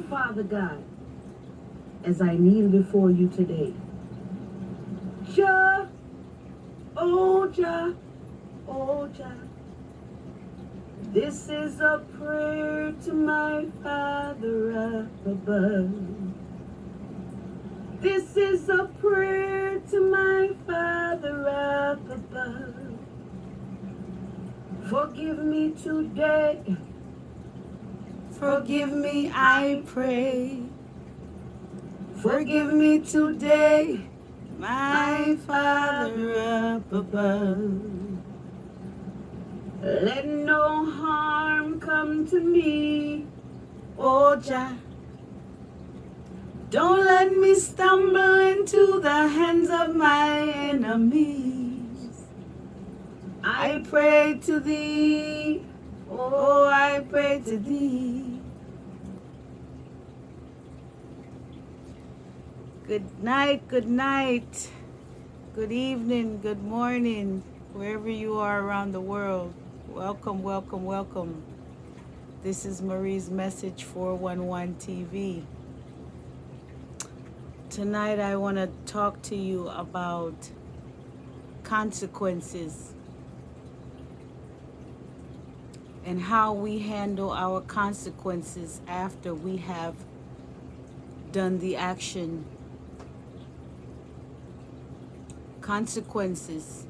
Father God, as I kneel before you today. Jah, oh Jah, oh Jah. This is a prayer to my Father up above. This is a prayer to my Father up above. Forgive me today. Forgive me, I pray. Forgive me today, my Father up above. Let no harm come to me, oh Jah. Don't let me stumble into the hands of my enemies. I pray to thee, oh, I pray to thee. Good night, good evening, good morning, wherever you are around the world. Welcome, welcome, welcome. This is Marie's Message 411 TV. Tonight I want to talk to you about consequences and how we handle our consequences after we have done the action. Consequences.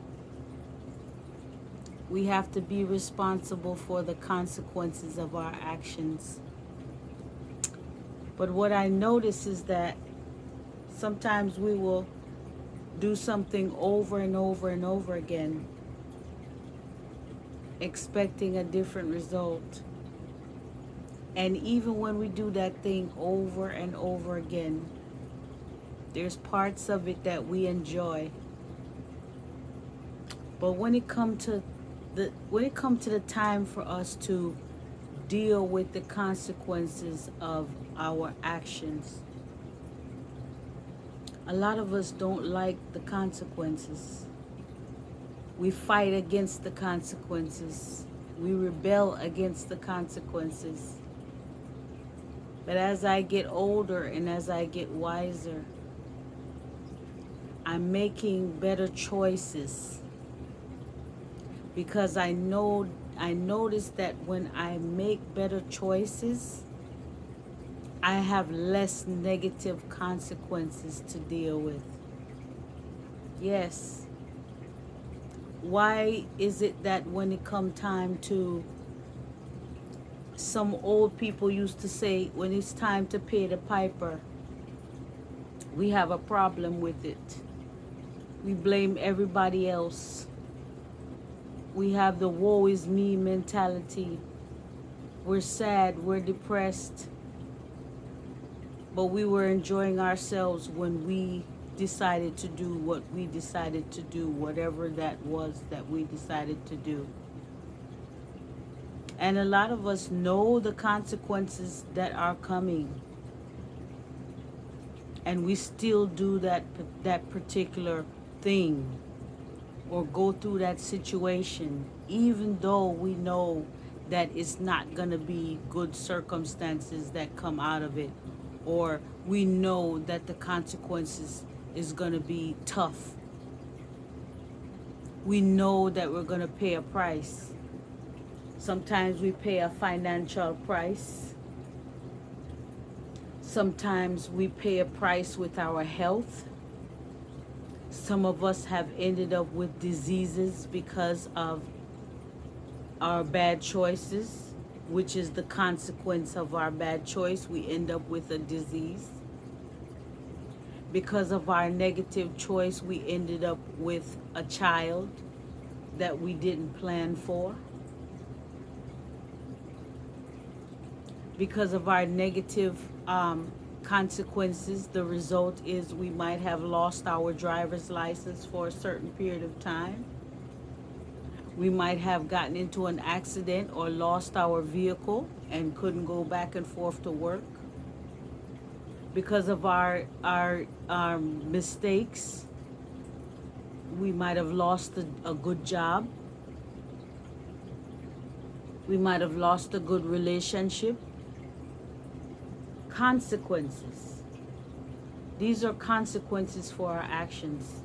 We have to be responsible for the consequences of our actions. But what I notice is that sometimes we will do something over and over and over again, expecting a different result. And even when we do that thing over and over again, there's parts of it that we enjoy. But when it comes to the time for us to deal with the consequences of our actions, a lot of us don't like the consequences. We fight against the consequences. We rebel against the consequences. But as I get older and as I get wiser, I'm making better choices. Because I notice that when I make better choices, I have less negative consequences to deal with. Yes. Why is it that when it come time to, some old people used to say, when it's time to pay the piper, we have a problem with it. We blame everybody else. We have the woe is me mentality. We're sad, we're depressed. But we were enjoying ourselves when we decided to do what we decided to do, whatever that was that we decided to do. And a lot of us know the consequences that are coming. And we still do that particular thing, or go through that situation, even though we know that it's not going to be good circumstances that come out of it, or we know that the consequences is going to be tough. We know that we're going to pay a price. Sometimes we pay a financial price. Sometimes we pay a price with our health. Some of us have ended up with diseases because of our bad choices, which is the consequence of our bad choice. We end up with a disease. Because of our negative choice, we ended up with a child that we didn't plan for. Because of our negative consequences, the result is we might have lost our driver's license for a certain period of time. We might have gotten into an accident or lost our vehicle and couldn't go back and forth to work. Because of our mistakes, we might have lost a good job. We might have lost a good relationship. Consequences. These are consequences for our actions.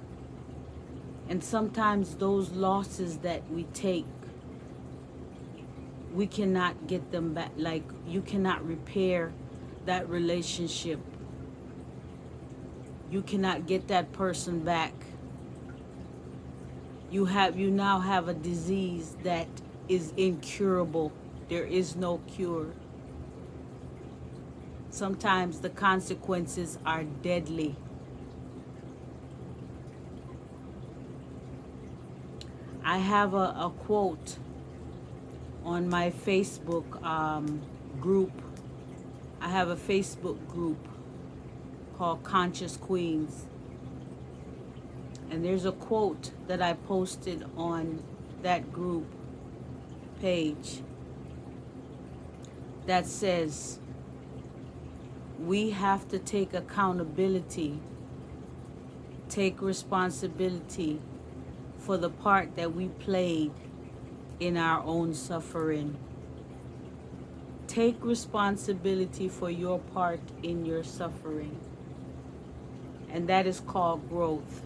And sometimes those losses that we take, we cannot get them back. Like, you cannot repair that relationship. You cannot get that person back. You now have a disease that is incurable. There is no cure. Sometimes the consequences are deadly. I have a quote on my Facebook group. I have a Facebook group called Conscious Queens. And there's a quote that I posted on that group page that says, we have to take accountability, take responsibility for the part that we played in our own suffering. Take responsibility for your part in your suffering. And that is called growth.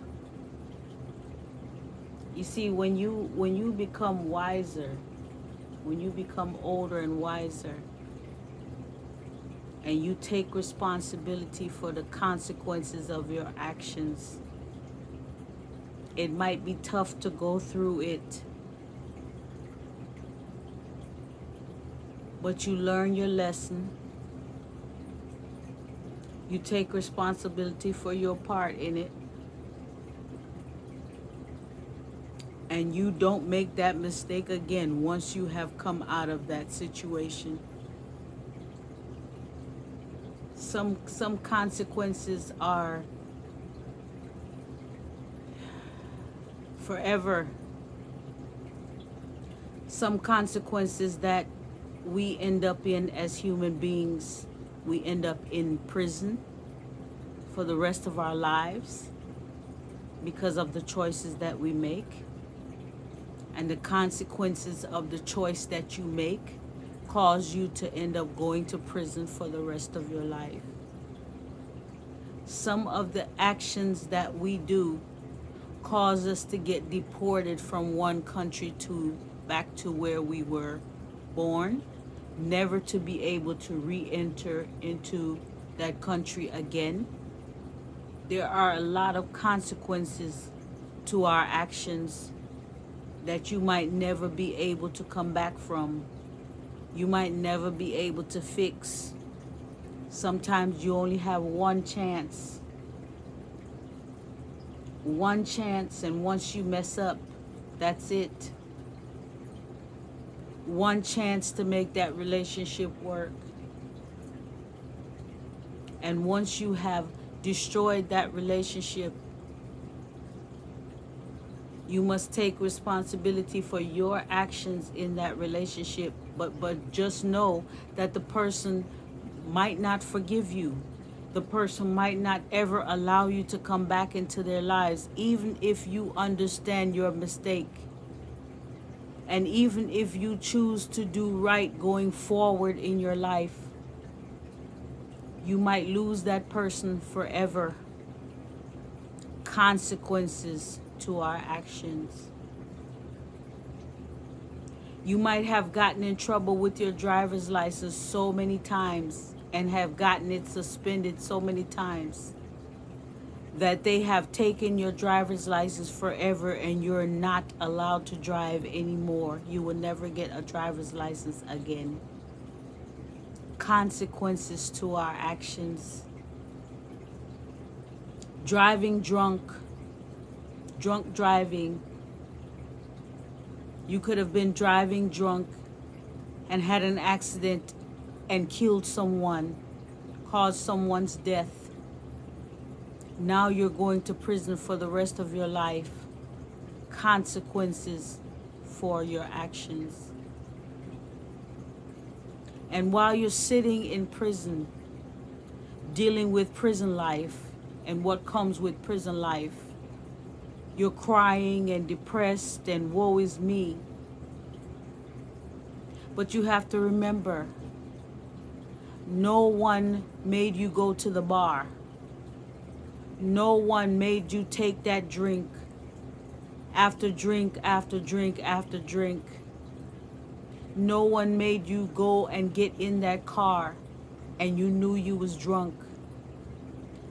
You see, when you become wiser, when you become older and wiser, and you take responsibility for the consequences of your actions, it might be tough to go through it, but you learn your lesson. You take responsibility for your part in it, and you don't make that mistake again once you have come out of that situation. Some consequences are forever. Some consequences that we end up in as human beings, we end up in prison for the rest of our lives because of the choices that we make. And the consequences of the choice that you make cause you to end up going to prison for the rest of your life. Some of the actions that we do cause us to get deported from one country to back to where we were born, never to be able to re-enter into that country again. There are a lot of consequences to our actions that you might never be able to come back from. You might never be able to fix. Sometimes you only have one chance. One chance, and once you mess up, that's it. One chance to make that relationship work. And once you have destroyed that relationship, you must take responsibility for your actions in that relationship. But just know that the person might not forgive you. The person might not ever allow you to come back into their lives, even if you understand your mistake. And even if you choose to do right going forward in your life, you might lose that person forever. Consequences to our actions. You might have gotten in trouble with your driver's license so many times and have gotten it suspended so many times that they have taken your driver's license forever and you're not allowed to drive anymore. You will never get a driver's license again. Consequences to our actions. Driving drunk driving. You could have been driving drunk and had an accident and killed someone, caused someone's death. Now you're going to prison for the rest of your life. Consequences for your actions. And while you're sitting in prison, dealing with prison life and what comes with prison life, you're crying and depressed and woe is me. But you have to remember, No one made you go to the bar. No one made you take that drink after drink after drink after drink. No one made you go and get in that car and you knew you was drunk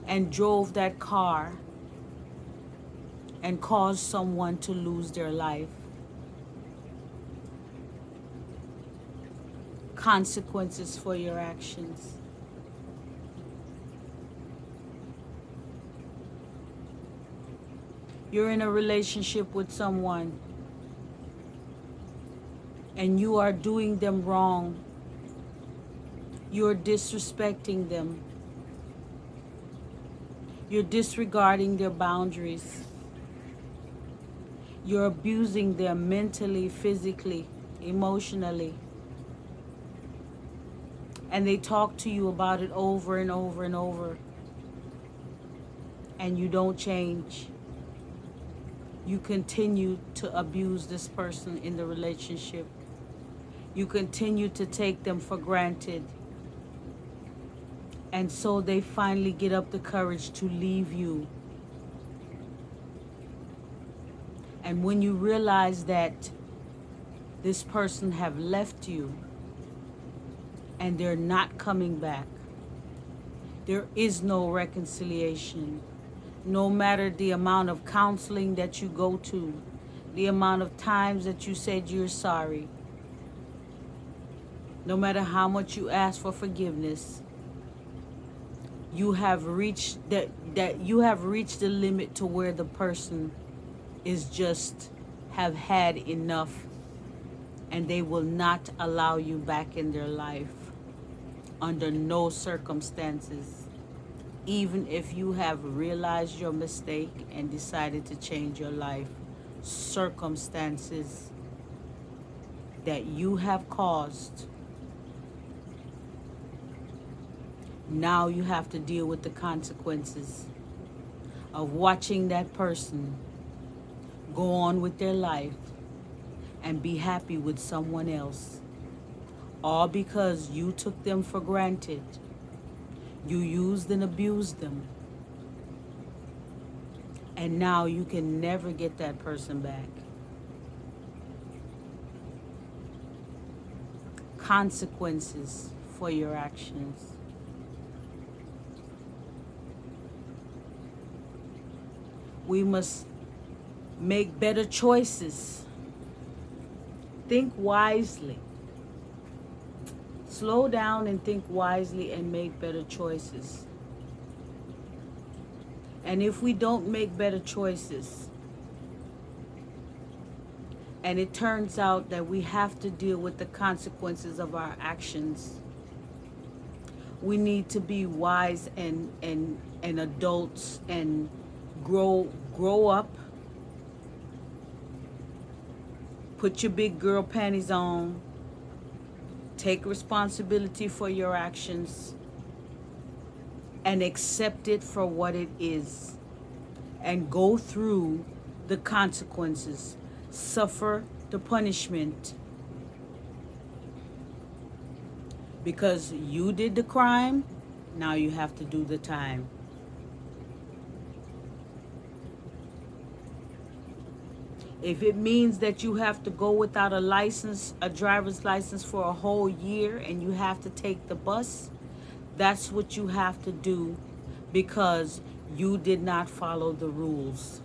and drove that car and caused someone to lose their life. Consequences for your actions. You're in a relationship with someone and you are doing them wrong. You're disrespecting them. You're disregarding their boundaries. You're abusing them mentally, physically, emotionally. And they talk to you about it over and over and over. And you don't change. You continue to abuse this person in the relationship. You continue to take them for granted. And so they finally get up the courage to leave you. And when you realize that this person have left you and they're not coming back, there is no reconciliation. No matter the amount of counseling that you go to, the amount of times that you said you're sorry, no matter how much you ask for forgiveness, you have reached you have reached the limit to where the person is just have had enough, and they will not allow you back in their life under no circumstances. Even if you have realized your mistake and decided to change your life, circumstances that you have caused, now you have to deal with the consequences of watching that person go on with their life and be happy with someone else, all because you took them for granted. You used and abused them. And now you can never get that person back. Consequences for your actions. We must make better choices. Think wisely. Slow down and think wisely and make better choices. And if we don't make better choices, and it turns out that we have to deal with the consequences of our actions, we need to be wise and adults and grow up. Put your big girl panties on. Take responsibility for your actions and accept it for what it is, and go through the consequences. Suffer the punishment, because you did the crime. Now you have to do the time. If it means that you have to go without a license, a driver's license, for a whole year, and you have to take the bus, that's what you have to do, because you did not follow the rules.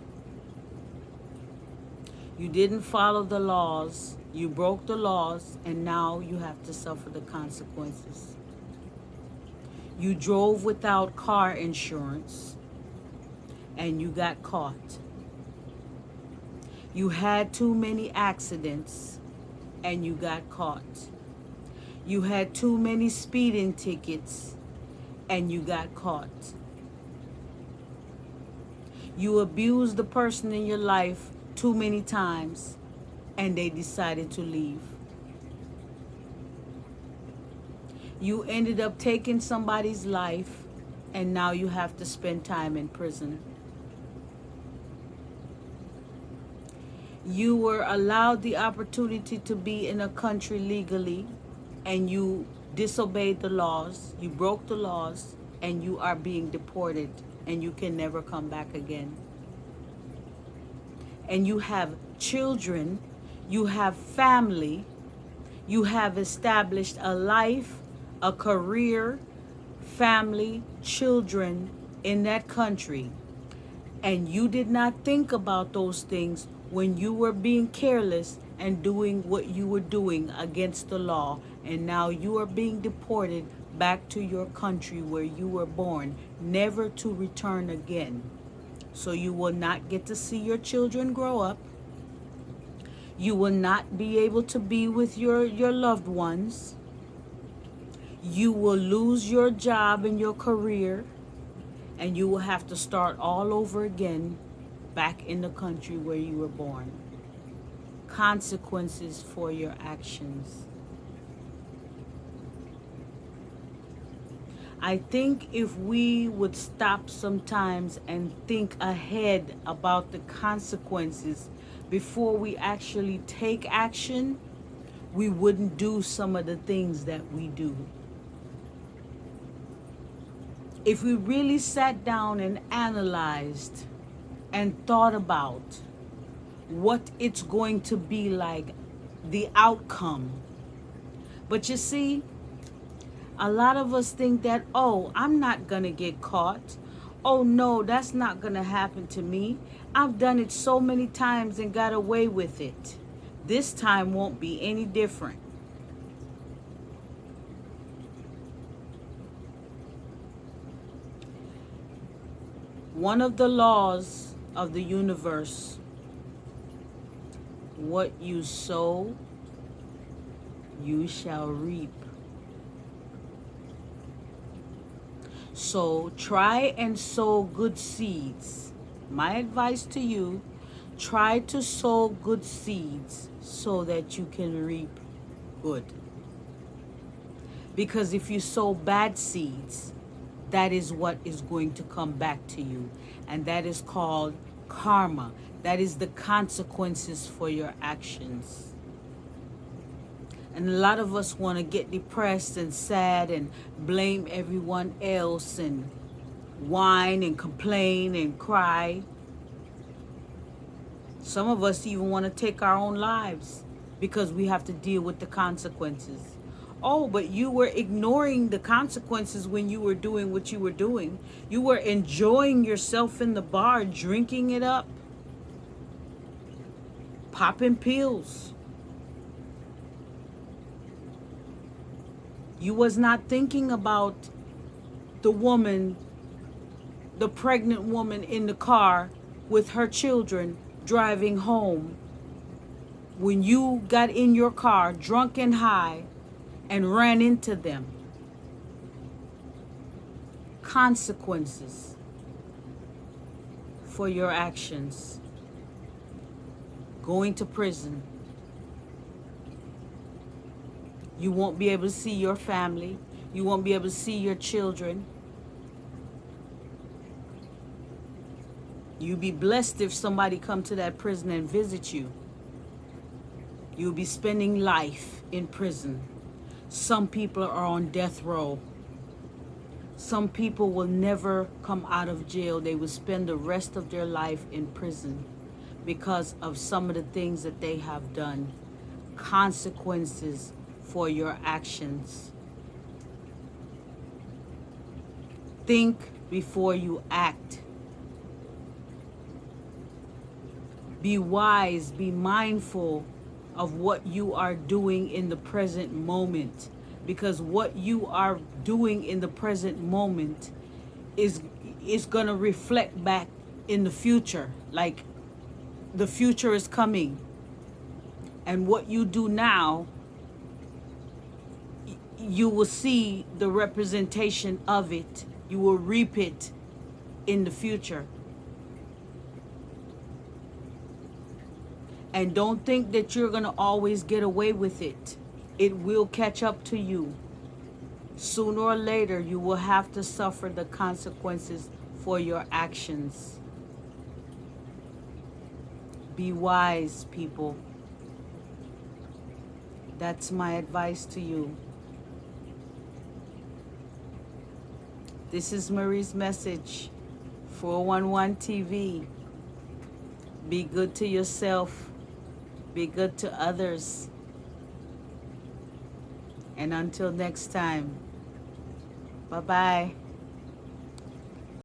You didn't follow the laws. You broke the laws, and now you have to suffer the consequences. You drove without car insurance, and you got caught. You had too many accidents and you got caught. You had too many speeding tickets and you got caught. You abused the person in your life too many times and they decided to leave. You ended up taking somebody's life and now you have to spend time in prison. You were allowed the opportunity to be in a country legally, and you disobeyed the laws, you broke the laws, and you are being deported, and you can never come back again. And you have children, you have family, you have established a life, a career, family, children in that country. And you did not think about those things when you were being careless and doing what you were doing against the law. And now you are being deported back to your country where you were born, never to return again. So you will not get to see your children grow up. You will not be able to be with your loved ones. You will lose your job and your career, and you will have to start all over again back in the country where you were born. Consequences for your actions. I think if we would stop sometimes and think ahead about the consequences before we actually take action, we wouldn't do some of the things that we do. If we really sat down and analyzed and thought about what it's going to be like, the outcome. But you see, a lot of us think that, oh, I'm not going to get caught. Oh, no, that's not going to happen to me. I've done it so many times and got away with it. This time won't be any different. One of the laws of the universe, what you sow, you shall reap. So try and sow good seeds. My advice to you, try to sow good seeds so that you can reap good. Because if you sow bad seeds, that is what is going to come back to you. And that is called karma. That is the consequences for your actions. And a lot of us want to get depressed and sad and blame everyone else and whine and complain and cry. Some of us even want to take our own lives because we have to deal with the consequences. Oh, but you were ignoring the consequences when you were doing what you were doing. You were enjoying yourself in the bar, drinking it up, popping pills. You was not thinking about the woman, the pregnant woman in the car with her children driving home when you got in your car drunk and high and ran into them. Consequences for your actions. Going to prison. You won't be able to see your family. You won't be able to see your children. You'll be blessed if somebody come to that prison and visit you. You'll be spending life in prison. Some people are on death row. Some people will never come out of jail. They will spend the rest of their life in prison because of some of the things that they have done. Consequences for your actions. Think before you act. Be wise, be mindful of what you are doing in the present moment, because what you are doing in the present moment is going to reflect back in the future. Like the future is coming, and what you do now, you will see the representation of it. You will reap it in the future. And don't think that you're going to always get away with it. It will catch up to you. Sooner or later, you will have to suffer the consequences for your actions. Be wise, people. That's my advice to you. This is Marie's message. 411 TV. Be good to yourself. Be good to others. And until next time, bye-bye.